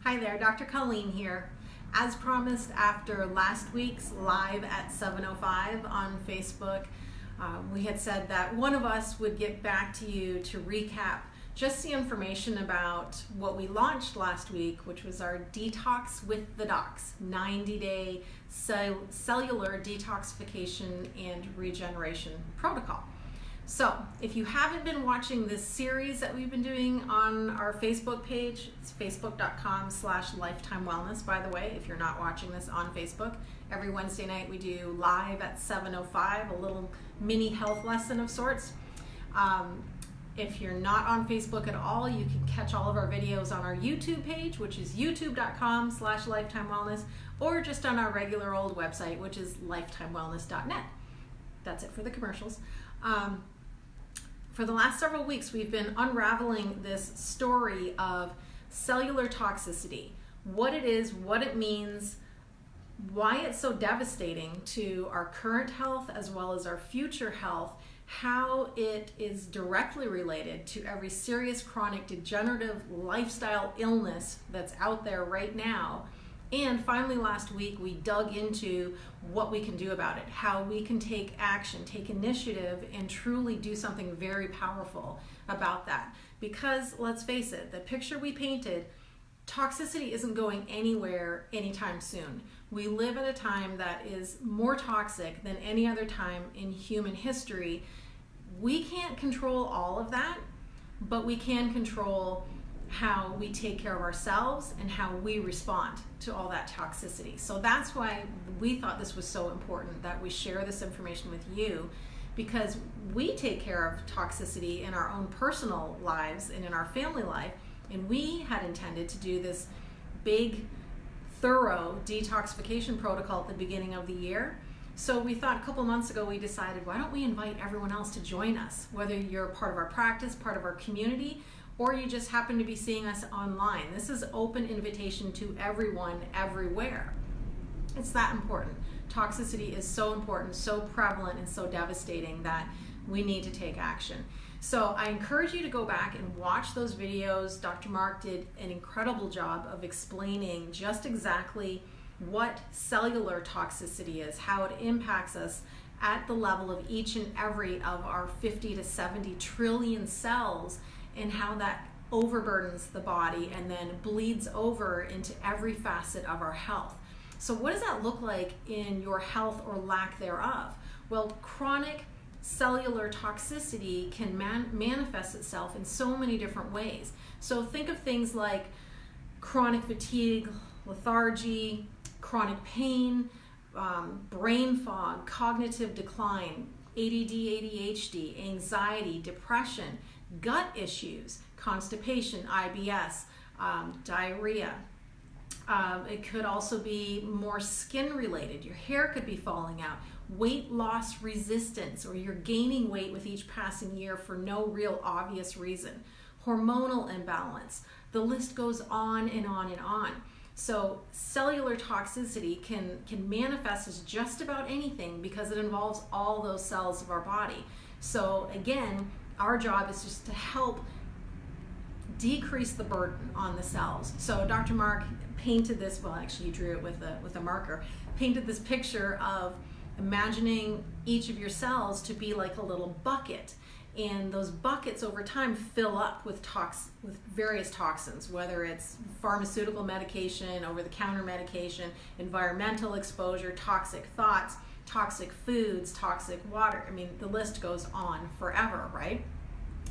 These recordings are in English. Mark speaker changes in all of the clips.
Speaker 1: Hi there, Dr. Colleen here. As promised, after last week's live at 7:05 on Facebook, we had said that one of us would get back to you to recap just the information about what we launched last week, which was our Detox with the Docs, 90-day cellular detoxification and regeneration protocol. So if you haven't been watching this series that we've been doing on our Facebook page, it's facebook.com/lifetime wellness, by the way, if you're not watching this on Facebook. Every Wednesday night we do live at 7:05, a little mini health lesson of sorts. If you're not on Facebook at all, you can catch all of our videos on our YouTube page, which is youtube.com/lifetime wellness, or just on our regular old website, which is lifetimewellness.net. That's it for the commercials. For the last several weeks, we've been unraveling this story of cellular toxicity, what it is, what it means, why it's so devastating to our current health as well as our future health, how it is directly related to every serious chronic degenerative lifestyle illness that's out there right now. And finally, last week, we dug into what we can do about it, how we can take action, take initiative, and truly do something very powerful about that. Because let's face it, the picture we painted, toxicity isn't going anywhere anytime soon. We live at a time that is more toxic than any other time in human history. We can't control all of that, but we can control how we take care of ourselves and how we respond to all that toxicity. So that's why we thought this was so important that we share this information with you, because we take care of toxicity in our own personal lives and in our family life, and we had intended to do this big, thorough detoxification protocol at the beginning of the year. So we thought a couple months ago, we decided, why don't we invite everyone else to join us, whether you're part of our practice, part of our community, or you just happen to be seeing us online. This is open invitation to everyone, everywhere. It's that important. Toxicity is so important, so prevalent, and so devastating that we need to take action. So I encourage you to go back and watch those videos. Dr. Mark did an incredible job of explaining just exactly what cellular toxicity is, how it impacts us at the level of each and every of our 50 to 70 trillion cells, and how that overburdens the body and then bleeds over into every facet of our health. So what does that look like in your health or lack thereof? Well, chronic cellular toxicity can manifest itself in so many different ways. So think of things like chronic fatigue, lethargy, chronic pain, brain fog, cognitive decline, ADD, ADHD, anxiety, depression, gut issues, constipation, IBS, diarrhea. It could also be more skin related. Your hair could be falling out, weight loss resistance, or you're gaining weight with each passing year for no real obvious reason, hormonal imbalance. The list goes on and on and on. So cellular toxicity can manifest as just about anything because it involves all those cells of our body. So again, our job is just to help decrease the burden on the cells. So Dr. Mark painted this, well actually you drew it with a marker, painted this picture of imagining each of your cells to be like a little bucket. And those buckets over time fill up with various toxins, whether it's pharmaceutical medication, over-the-counter medication, environmental exposure, toxic thoughts, toxic foods, toxic water. I mean, the list goes on forever, right?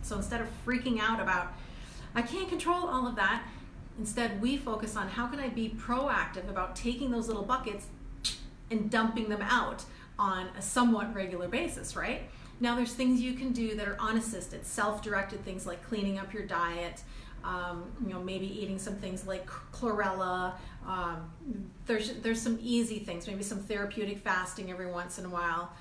Speaker 1: So instead of freaking out about, I can't control all of that, instead we focus on how can I be proactive about taking those little buckets and dumping them out on a somewhat regular basis, right? Now there's things you can do that are unassisted, self-directed things like cleaning up your diet, maybe eating some things like chlorella. There's some easy things, maybe some therapeutic fasting every once in a while.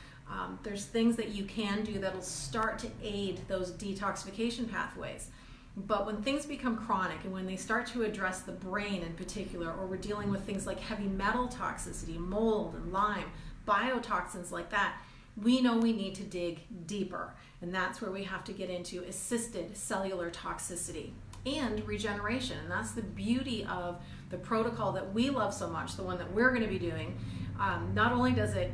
Speaker 1: There's things that you can do that'll start to aid those detoxification pathways. But when things become chronic and when they start to address the brain in particular, or we're dealing with things like heavy metal toxicity, mold and Lyme, biotoxins like that, we know we need to dig deeper. And that's where we have to get into assisted cellular toxicity. and regeneration. And that's the beauty of the protocol that we love so much, the one that we're going to be doing. Not only does it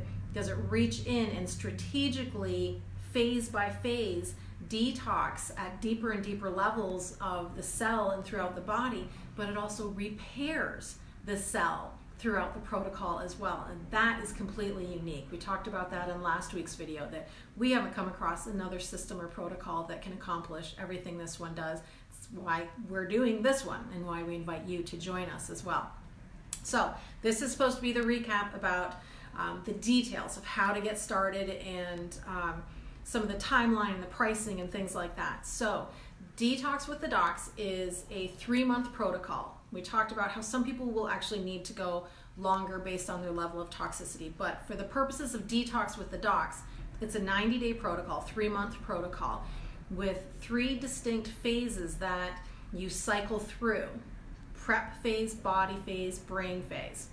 Speaker 1: reach in and strategically, phase by phase, detox at deeper and deeper levels of the cell and throughout the body, but it also repairs the cell throughout the protocol as well. And that is completely unique. We talked about that in last week's video, that we haven't come across another system or protocol that can accomplish everything this one does. It's why we're doing this one and why we invite you to join us as well. So this is supposed to be the recap about the details of how to get started and some of the timeline and the pricing and things like that. So Detox with the Docs is a 3-month protocol. We talked about how some people will actually need to go longer based on their level of toxicity, but for the purposes of Detox with the Docs, it's a 90-day protocol, 3-month protocol with 3 distinct phases that you cycle through: prep phase, body phase, brain phase.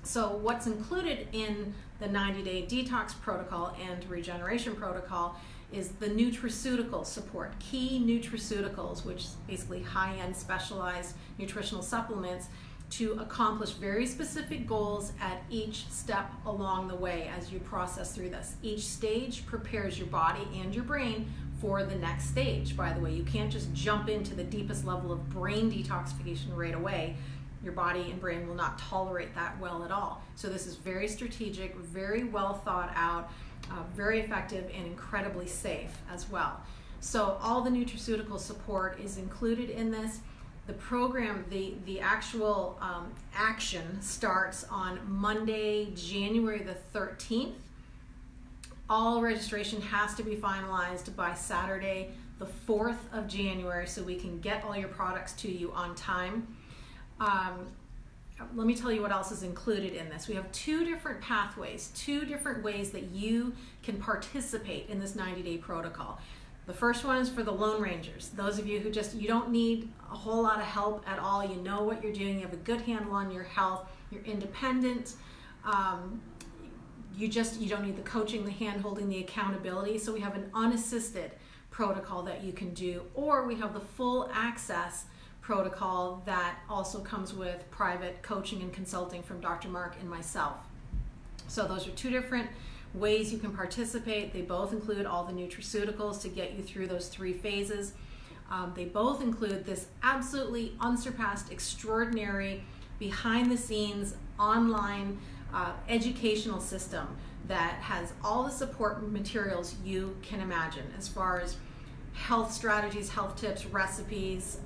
Speaker 1: So what's included in the 90-day detox protocol and regeneration protocol is the nutraceutical support, key nutraceuticals, which is basically high-end specialized nutritional supplements to accomplish very specific goals at each step along the way as you process through this. Each stage prepares your body and your brain for the next stage. By the way, you can't just jump into the deepest level of brain detoxification right away. Your body and brain will not tolerate that well at all. So this is very strategic, very well thought out, very effective, and incredibly safe as well. So all the nutraceutical support is included in this. The program, the actual action starts on Monday, January the 13th. All registration has to be finalized by Saturday, the 4th of January, so we can get all your products to you on time. Let me tell you what else is included in this. We have 2 different pathways, 2 different ways that you can participate in this 90-day protocol. The first one is for the Lone Rangers, those of you who you don't need a whole lot of help at all. You know what you're doing, you have a good handle on your health, you're independent, you don't need the coaching, the hand-holding, the accountability. So we have an unassisted protocol that you can do, or we have the full access protocol that also comes with private coaching and consulting from Dr. Mark and myself. So those are 2 different ways you can participate. They both include all the nutraceuticals to get you through those 3 phases. They both include this absolutely unsurpassed, extraordinary, behind-the-scenes, online educational system that has all the support materials you can imagine as far as health strategies, health tips, recipes,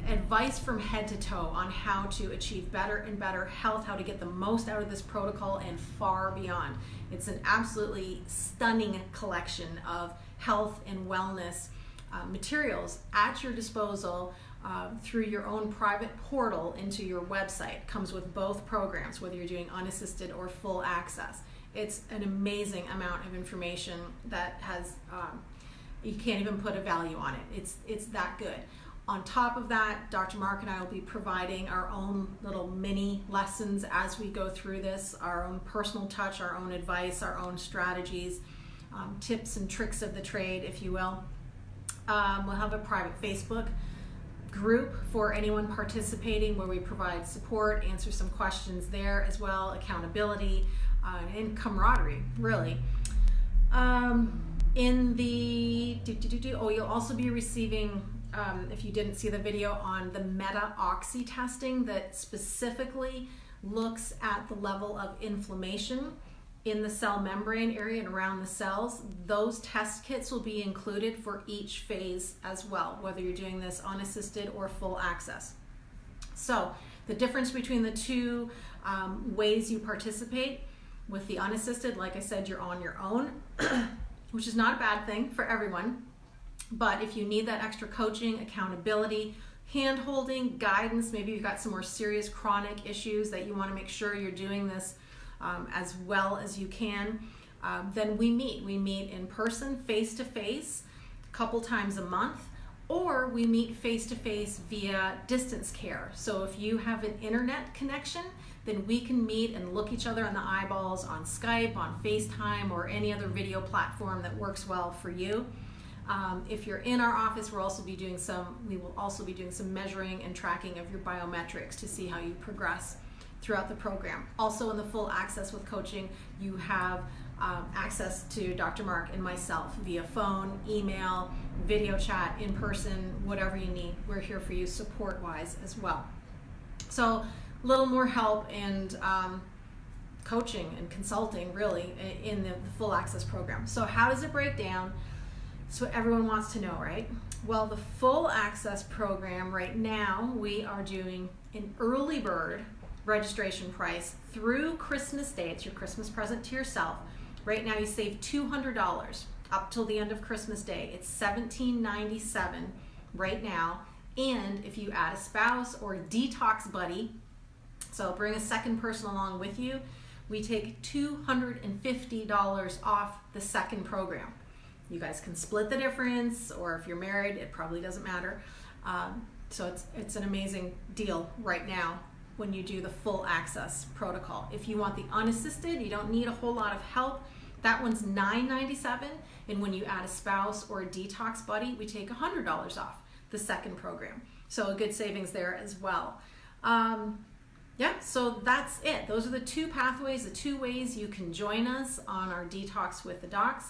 Speaker 1: advice from head to toe on how to achieve better and better health, how to get the most out of this protocol and far beyond. It's an absolutely stunning collection of health and wellness materials at your disposal through your own private portal into your website. Comes with both programs, whether you're doing unassisted or full access. It's an amazing amount of information that has, you can't even put a value on it. It's that good. On top of that, Dr. Mark and I will be providing our own little mini lessons as we go through this, our own personal touch, our own advice, our own strategies, tips and tricks of the trade, if you will. We'll have a private Facebook group for anyone participating where we provide support, answer some questions there as well, accountability, and camaraderie, really. You'll also be receiving, if you didn't see the video, on the meta-oxy testing that specifically looks at the level of inflammation in the cell membrane area and around the cells. Those test kits will be included for each phase as well, whether you're doing this unassisted or full access. So the difference between the 2 ways you participate: with the unassisted, like I said, you're on your own, which is not a bad thing for everyone. But if you need that extra coaching, accountability, hand-holding, guidance, maybe you've got some more serious chronic issues that you want to make sure you're doing this as well as you can, then we meet. We meet in person, face-to-face, a couple times a month, or we meet face-to-face via distance care. So if you have an internet connection, then we can meet and look each other in the eyeballs on Skype, on FaceTime, or any other video platform that works well for you. If you're in our office, we will also be doing some measuring and tracking of your biometrics to see how you progress throughout the program. Also, in the full access with coaching, you have access to Dr. Mark and myself via phone, email, video chat, in person, whatever you need. We're here for you support-wise as well. So a little more help and coaching and consulting really in the full access program. So how does it break down? That's what everyone wants to know, right? Well, the full access program right now, we are doing an early bird registration price through Christmas Day. It's your Christmas present to yourself. Right now you save $200 up till the end of Christmas Day. It's $17.97 right now. And if you add a spouse or a Detox Buddy, so bring a second person along with you, we take $250 off the second program. You guys can split the difference, or if you're married, it probably doesn't matter. So it's an amazing deal right now when you do the full access protocol. If you want the unassisted, you don't need a whole lot of help, that one's $9.97, and when you add a spouse or a Detox Buddy, we take $100 off the second program. So a good savings there as well. Yeah, so that's it. Those are the two pathways, the two ways you can join us on our Detox with the Docs.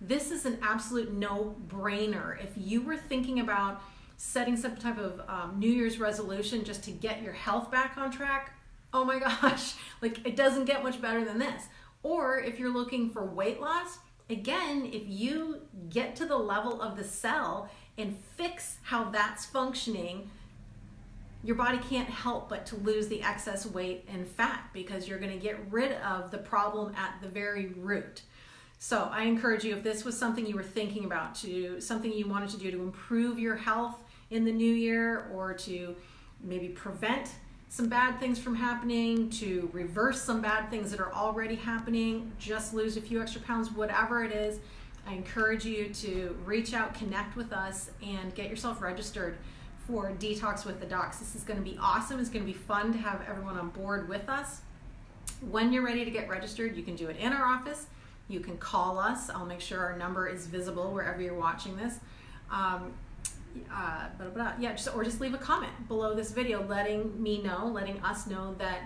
Speaker 1: This is an absolute no-brainer. If you were thinking about setting some type of New Year's resolution just to get your health back on track, oh my gosh, like it doesn't get much better than this. Or if you're looking for weight loss, again, if you get to the level of the cell and fix how that's functioning, your body can't help but to lose the excess weight and fat because you're going to get rid of the problem at the very root. So I encourage you, if this was something you were thinking about, something you wanted to do to improve your health in the new year, or to maybe prevent some bad things from happening, to reverse some bad things that are already happening, just lose a few extra pounds, whatever it is, I encourage you to reach out, connect with us, and get yourself registered for Detox with the Docs. This is going to be awesome. It's going to be fun to have everyone on board with us. When you're ready to get registered, you can do it in our office. You can call us. I'll make sure our number is visible wherever you're watching this. Or just leave a comment below this video letting us know that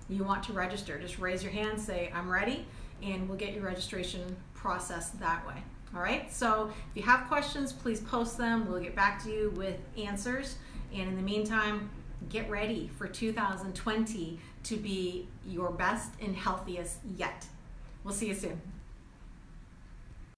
Speaker 1: you want to register. Just raise your hand, say I'm ready, and we'll get your registration process that way. All right, so if you have questions, please post them. We'll get back to you with answers. And in the meantime, get ready for 2020 to be your best and healthiest yet. We'll see you soon.